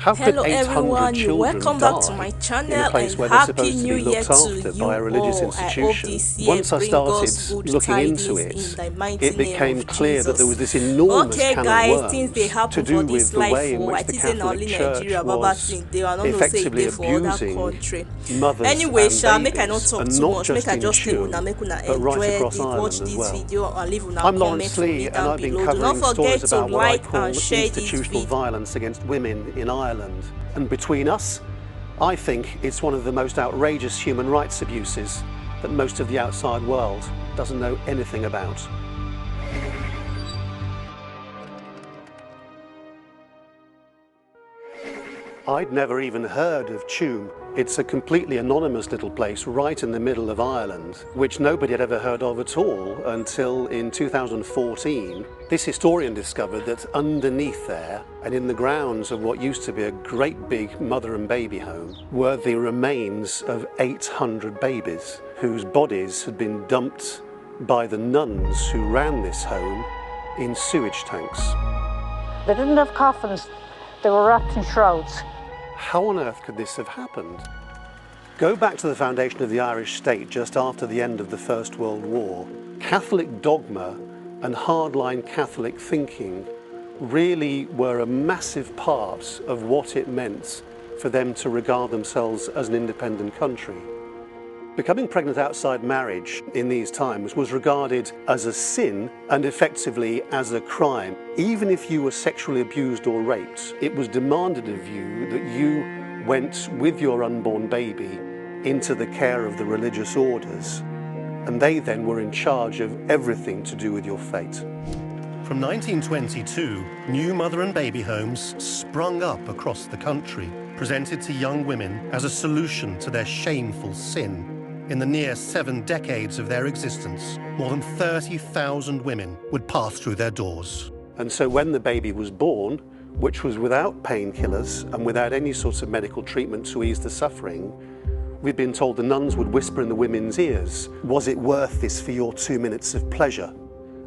How could Hello 800 everyone, children welcome die back to my in a channel place and where they're happy supposed to new be year looked to after you by a religious all. I hope institution? this year Once I bring started us good looking into tidings in it, the mighty it name became of clear that there was this Jesus. enormous Okay can of guys, things they worms to happen for do with this the life way in for which I the think say na Catholic only Church Nigeria Baba was thing they are not know say effectively they for other abusing country. mothers Anyway, and make I not babies, talk and too not much, make just I in just leave una Tuam, make una but right enjoy across it, watch Ireland as this well. video and leave una I'm comment Lawrence for me Lee, and down I've been below. Do not covering forget stories to about what I like call and share this institutional video. violence against women in Ireland. And between us, I think it's one of the most outrageous human rights abuses that most of the outside world doesn't know anything about. I'd never even heard of Tuam. It's a completely anonymous little place right in the middle of Ireland, which nobody had ever heard of at all until in 2014. This historian discovered that underneath there, and in the grounds of what used to be a great big mother and baby home, were the remains of 800 babies whose bodies had been dumped by the nuns who ran this home in sewage tanks. They didn't have coffins, they were wrapped in shrouds. How on earth could this have happened? Go back to the foundation of the Irish state just after the end of the First World War. Catholic dogma and hardline Catholic thinking really were a massive part of what it meant for them to regard themselves as an independent country. Becoming pregnant outside marriage in these times was regarded as a sin and effectively as a crime. Even if you were sexually abused or raped, it was demanded of you that you went with your unborn baby into the care of the religious orders, and they then were in charge of everything to do with your fate. From 1922, new mother and baby homes sprung up across the country, presented to young women as a solution to their shameful sin. In the near 7 decades of their existence, more than 30,000 women would pass through their doors. And so when the baby was born, which was without painkillers and without any sort of medical treatment to ease the suffering, we'd been told the nuns would whisper in the women's ears, "Was it worth this for your 2 minutes of pleasure?"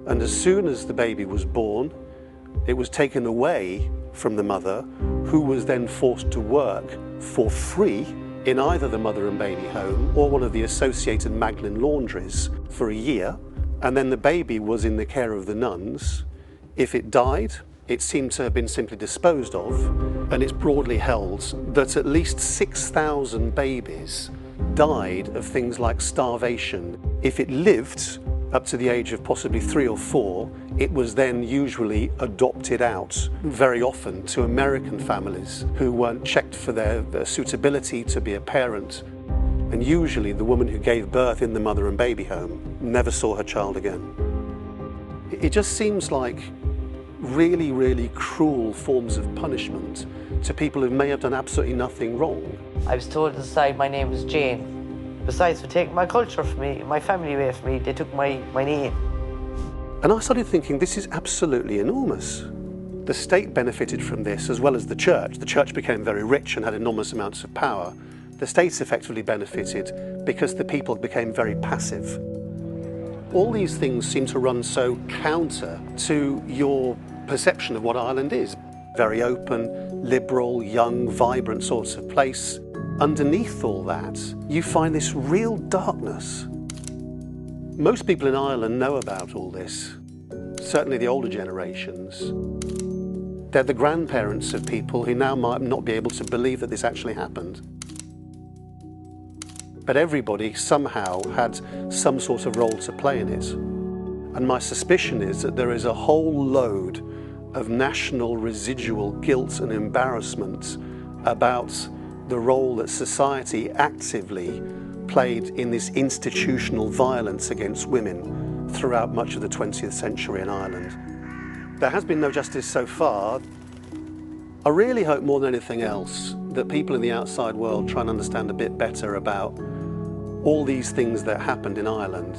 And as soon as the baby was born, it was taken away from the mother, who was then forced to work for free in either the mother and baby home or one of the associated Magdalen laundries for a year, and then the baby was in the care of the nuns. If it died, it seemed to have been simply disposed of, and it's broadly held that at least 6,000 babies died of things like starvation. If it lived up to the age of possibly 3 or 4, it was then usually adopted out, very often to American families who weren't checked for their suitability to be a parent. And usually the woman who gave birth in the mother and baby home never saw her child again. It just seems like really, really cruel forms of punishment to people who may have done absolutely nothing wrong. I was told at the time my name was Jane. Besides, for taking my culture from me, my family away from me, they took my name. And I started thinking, this is absolutely enormous. The state benefited from this as well as the church. The church became very rich and had enormous amounts of power. The states effectively benefited because the people became very passive. All these things seem to run so counter to your perception of what Ireland is. Very open, liberal, young, vibrant sorts of place. Underneath all that, you find this real darkness. Most people in Ireland know about all this, certainly the older generations. They're the grandparents of people who now might not be able to believe that this actually happened. But everybody somehow had some sort of role to play in it. And my suspicion is that there is a whole load of national residual guilt and embarrassment about the role that society actively played in this institutional violence against women throughout much of the 20th century in Ireland. There has been no justice so far. I really hope more than anything else that people in the outside world try and understand a bit better about all these things that happened in Ireland